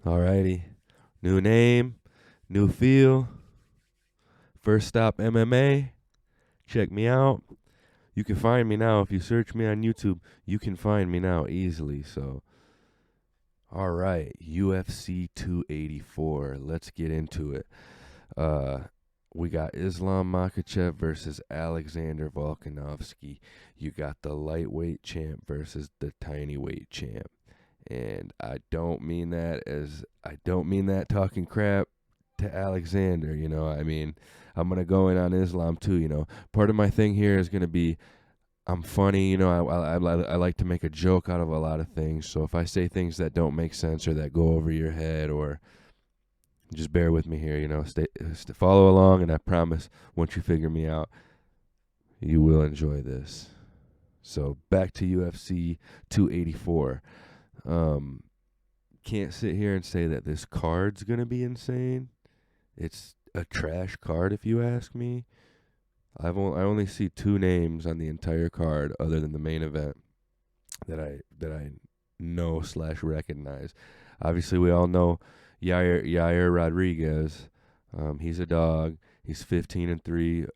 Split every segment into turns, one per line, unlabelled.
Alrighty. New name, new feel. First stop MMA. Check me out. You can find me now if you search me on YouTube. You can find me now easily. So, all right, UFC 284. Let's get into it. Uh, we got Islam Makhachev versus Alexander Volkanovski. You got the lightweight champ versus the tiny weight champ. And I don't mean that talking crap to Alexander, I mean, I'm going to go in on Islam too, Part of my thing here is going to be I'm funny, I like to make a joke out of a lot of things. So if I say things that don't make sense or that go over your head, or just bear with me here, follow along, and I promise once you figure me out, you will enjoy this. So back to UFC 284. Can't sit here and say that this card's gonna be insane. It's a trash card, if you ask me. I only see two names on the entire card, other than the main event, that I know / recognize. Obviously, we all know Yair Rodriguez. He's a dog. He's 15-3.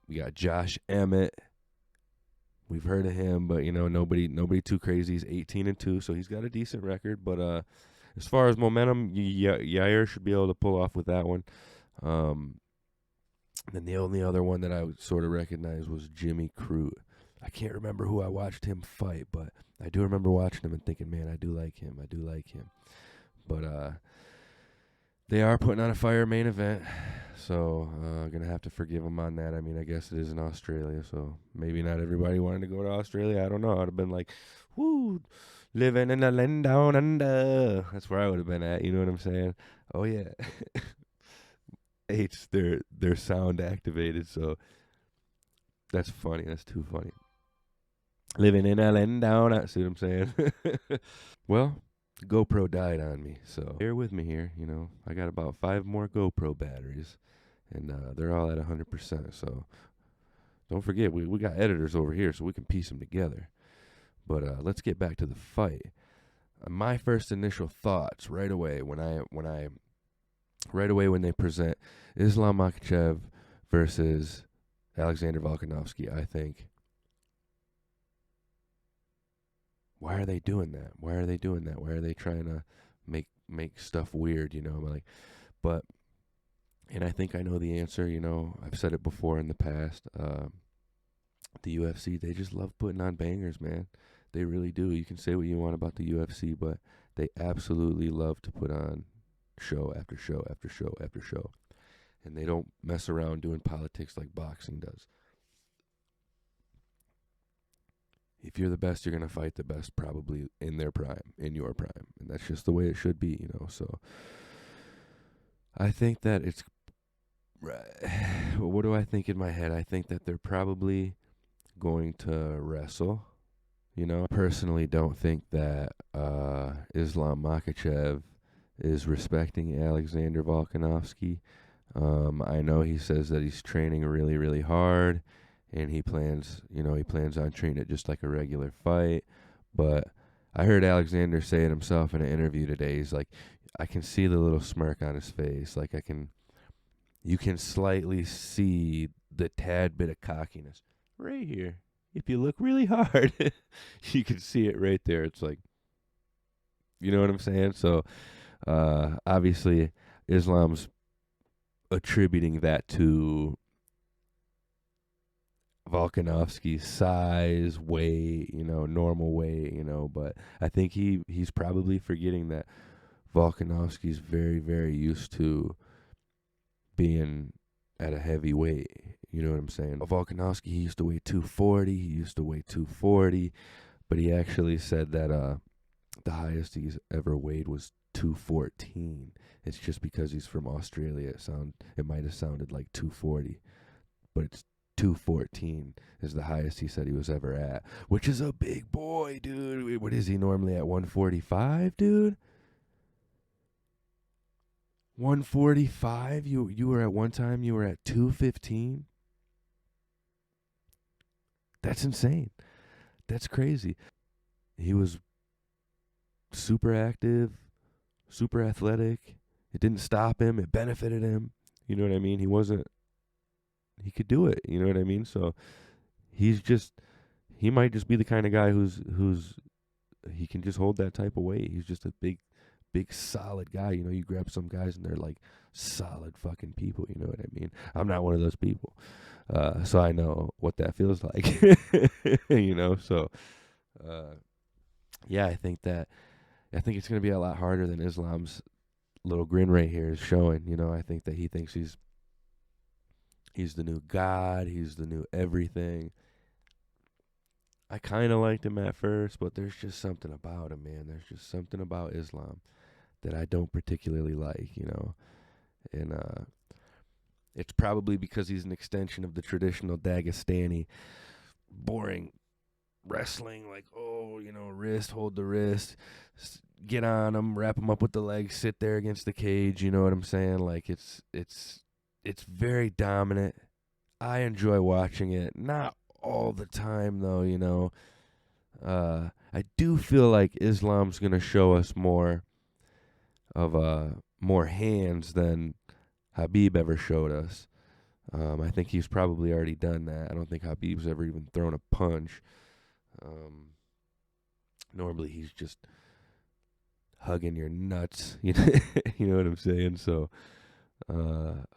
We got Josh Emmett. We've heard of him, but nobody too crazy. He's 18-2, so he's got a decent record. But as far as momentum, Yair should be able to pull off with that one. Then the only other one that I would sort of recognize was Jimmy Crute. I can't remember who I watched him fight, but I do remember watching him and thinking, man, I do like him. But they are putting on a fire main event, so gonna have to forgive them on that. I mean, I guess it is in Australia, so maybe not everybody wanted to go to Australia. I don't know. I'd have been like, woo, living in the land down under. That's where I would have been at. You know what I'm saying? Oh yeah. They're sound activated, so that's funny. That's too funny. Living in a land down. I see what I'm saying. Well, GoPro died on me, so bear with me here. I got about 5 more GoPro batteries, and they're all at 100%. So don't forget, we got editors over here, so we can piece them together. But let's get back to the fight. My first initial thoughts right away when they present Islam Makhachev versus Alexander Volkanovski, I think, why are they doing that? Why are they trying to make stuff weird, and I think I know the answer, I've said it before in the past. The UFC, they just love putting on bangers, man. They really do. You can say what you want about the UFC, but they absolutely love to put on show after show after show after show. And they don't mess around doing politics like boxing does. If you're the best, you're going to fight the best probably in their prime, in your prime. And that's just the way it should be, So I think that it's... What do I think in my head? I think that they're probably going to wrestle. I personally don't think that Islam Makhachev is respecting Alexander Volkanovski. I know he says that he's training really, really hard, and he plans on treating it just like a regular fight. But I heard Alexander say it himself in an interview today. He's like, I can see the little smirk on his face. Like you can slightly see the tad bit of cockiness right here. If you look really hard, you can see it right there. It's like, you know what I'm saying? So, obviously, Islam's attributing that to Volkanovski's size, weight, normal weight, but I think he's probably forgetting that Volkanovski's very, very used to being at a heavy weight. You know what I'm saying? Volkanovski, he used to weigh 240. But he actually said that the highest he's ever weighed was 214. It's just because he's from Australia. It might have sounded like 240, but it's 214 is the highest he said he was ever at, which is a big boy, dude. What is he normally at? 145, dude? 145? You were at one time, you were at 215? That's insane. That's crazy. He was super active, super athletic. It didn't stop him. It benefited him. You know what I mean? He could do it. You know what I mean? So he might just be the kind of guy who's he can just hold that type of weight. He's just a big solid guy. You know, you grab some guys and they're like solid fucking people. You know what I mean? I'm not one of those people. So I know what that feels like. You know, so yeah, I think it's going to be a lot harder than Islam's little grin right here is showing. You know, I think that he thinks he's the new god, he's the new everything. I kind of liked him at first, but there's just something about him, man. There's just something about Islam that I don't particularly like, you know. And it's probably because he's an extension of the traditional Dagestani boring wrestling, like, oh, you know, hold the wrist, get on him, wrap him up with the legs, sit there against the cage, you know what I'm saying? Like, it's very dominant. I enjoy watching it. Not all the time, though, you know. I do feel like Islam's going to show us more hands than Habib ever showed us. I think he's probably already done that. I don't think Habib's ever even thrown a punch. Normally he's just hugging your nuts. You know what I'm saying? So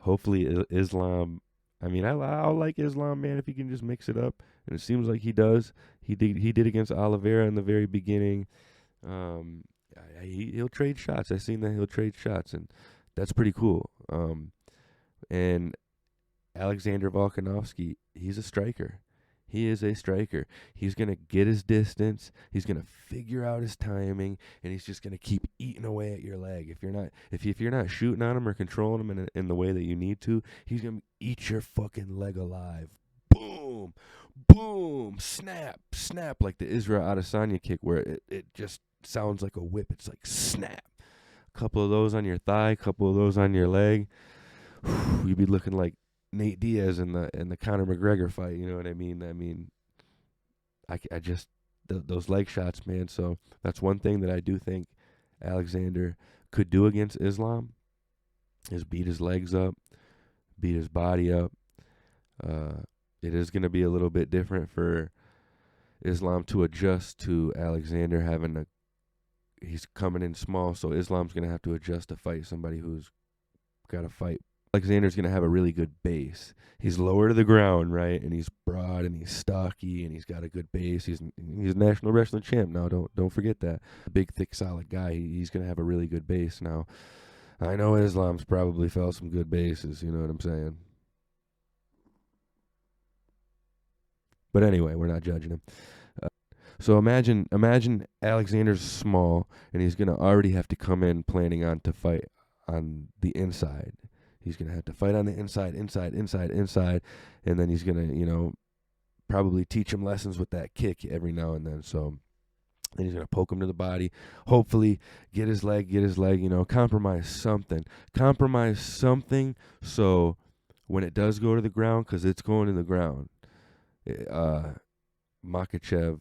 hopefully Islam. I mean, I'll like Islam, man, if he can just mix it up, and it seems like he does. He did against Oliveira in the very beginning. He'll trade shots. I've seen that he'll trade shots, and that's pretty cool. And Alexander Volkanovski, he's a striker. He is a striker. He's going to get his distance. He's going to figure out his timing, and he's just going to keep eating away at your leg. If you're not shooting on him or controlling him in the way that you need to, he's going to eat your fucking leg alive. Boom, boom, snap, snap, like the Israel Adesanya kick where it just sounds like a whip. It's like snap. A couple of those on your thigh, a couple of those on your leg. You'd be looking like Nate Diaz in the Conor McGregor fight, you know what I mean? I just those leg shots, man. So that's one thing that I do think Alexander could do against Islam is beat his legs up, beat his body up. It is going to be a little bit different for Islam to adjust to Alexander he's coming in small, so Islam's going to have to adjust to fight somebody who's got to fight. Alexander's going to have a really good base. He's lower to the ground, right? And he's broad and he's stocky and he's got a good base. He's a national wrestling champ now. Don't forget that. A big, thick, solid guy. He's going to have a really good base. Now, I know Islam's probably felt some good bases, you know what I'm saying? But anyway, we're not judging him. So imagine Alexander's small and he's going to already have to come in planning on to fight on the inside. He's going to have to fight on the inside, and then he's going to, you know, probably teach him lessons with that kick every now and then. So then he's going to poke him to the body, hopefully get his leg, you know, compromise something so when it does go to the ground, because it's going to the ground, Makhachev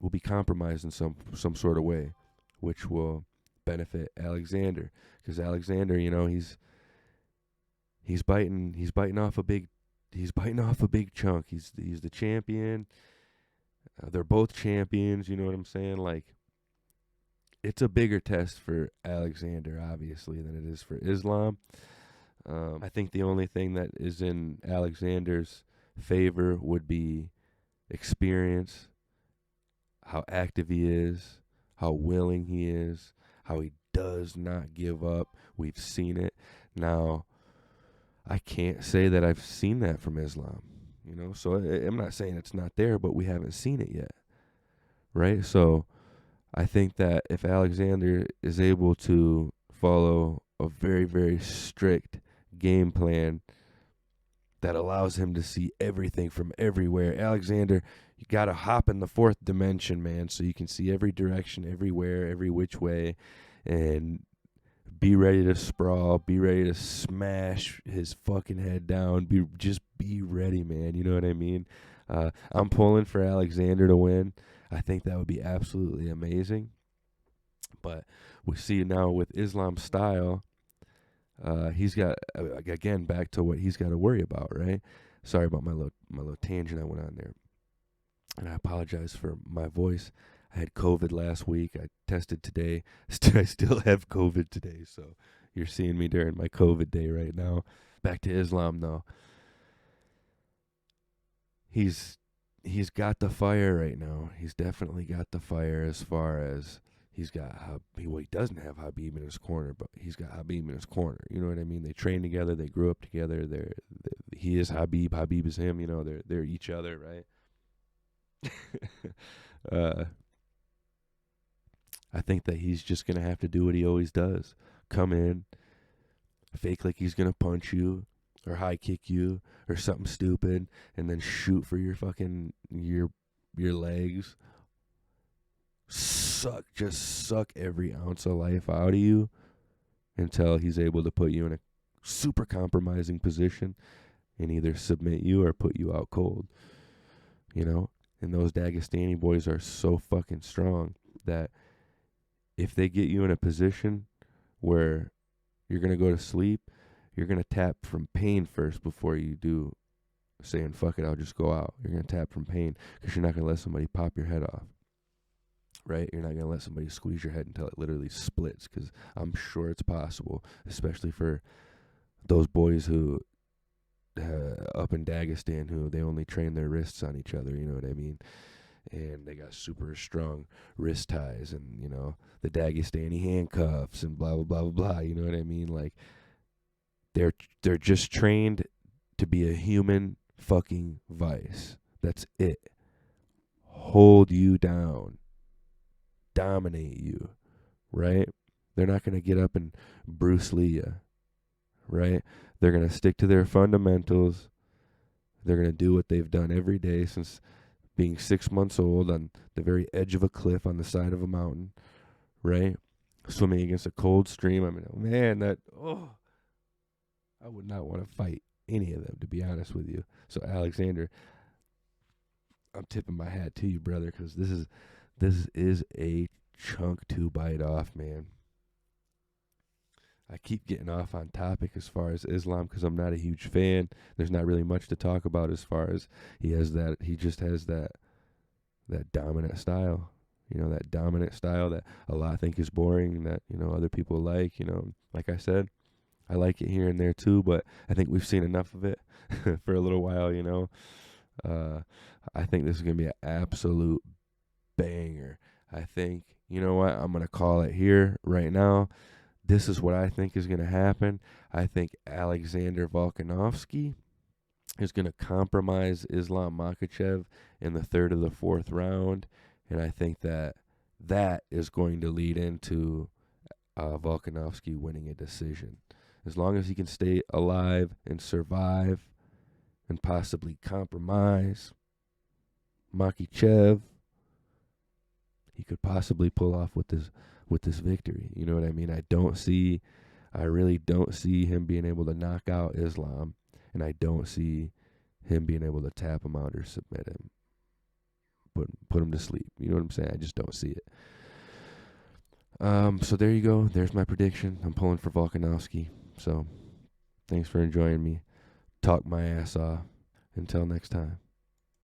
will be compromised in some sort of way, which will benefit Alexander, because Alexander, you know, he's biting off a big chunk. He's the champion. They're both champions, you know what I'm saying? Like, it's a bigger test for Alexander, obviously, than it is for Islam. I think the only thing that is in Alexander's favor would be experience, how active he is, how willing he is, how he does not give up. We've seen it. Now, I can't say that I've seen that from Islam, you know, so I'm not saying it's not there, but we haven't seen it yet, right? So I think that if Alexander is able to follow a very, very strict game plan that allows him to see everything from everywhere, Alexander, you got to hop in the fourth dimension, man, so you can see every direction, everywhere, every which way, and be ready to sprawl, be ready to smash his fucking head down. Just be ready, man. You know what I mean? I'm pulling for Alexander to win. I think that would be absolutely amazing. But we see now with Islam style, he's got again back to what he's got to worry about, right? Sorry about my little tangent I went on there, and I apologize for my voice. I had COVID last week. I tested today. I still have COVID today, so you're seeing me during my COVID day right now. Back to Islam though. He's got the fire right now. He's definitely got the fire as far as he's got well, he doesn't have Habib in his corner, but he's got Habib in his corner. You know what I mean? They train together, they grew up together. He is Habib is him. You know, they're each other, right? I think that he's just gonna have to do what he always does: come in, fake like he's gonna punch you or high kick you or something stupid, and then shoot for your fucking your legs. Just suck every ounce of life out of you until he's able to put you in a super compromising position and either submit you or put you out cold. You know? And those Dagestani boys are so fucking strong that if they get you in a position where you're going to go to sleep, you're going to tap from pain first before you do saying, fuck it, I'll just go out. You're going to tap from pain because you're not going to let somebody pop your head off. Right? You're not going to let somebody squeeze your head until it literally splits, because I'm sure it's possible, especially for those boys who up in Dagestan who they only train their wrists on each other, you know what I mean? And they got super strong wrist ties and, you know, the Dagestani handcuffs and blah, blah, blah, blah, blah, you know what I mean? Like, they're just trained to be a human fucking vice. That's it. Hold you down. Dominate you, right? They're not going to get up and Bruce Lee you, right? They're going to stick to their fundamentals. They're going to do what they've done every day since being 6 months old on the very edge of a cliff on the side of a mountain, right? Swimming against a cold stream. I mean, man, I would not want to fight any of them, to be honest with you. So, Alexander, I'm tipping my hat to you, brother, because this is a chunk to bite off, man. I keep getting off on topic as far as Islam because I'm not a huge fan. There's not really much to talk about as far as he just has that dominant style. You know, that dominant style that a lot think is boring and that, you know, other people like, you know. Like I said, I like it here and there too, but I think we've seen enough of it for a little while, you know. I think this is going to be an absolute banger. I think, you know what, I'm going to call it here right now. This is what I think is going to happen. I think Alexander Volkanovski is going to compromise Islam Makhachev in the third or the fourth round, and I think that is going to lead into Volkanovski winning a decision. As long as he can stay alive and survive and possibly compromise Makhachev, he could possibly pull off with this victory. You know what I mean? I really don't see him being able to knock out Islam, and I don't see him being able to tap him out or submit him, put him to sleep. You know what I'm saying? I just don't see it. So there you go. There's my prediction. I'm pulling for Volkanovski. So thanks for enjoying me. Talk my ass off. Until next time.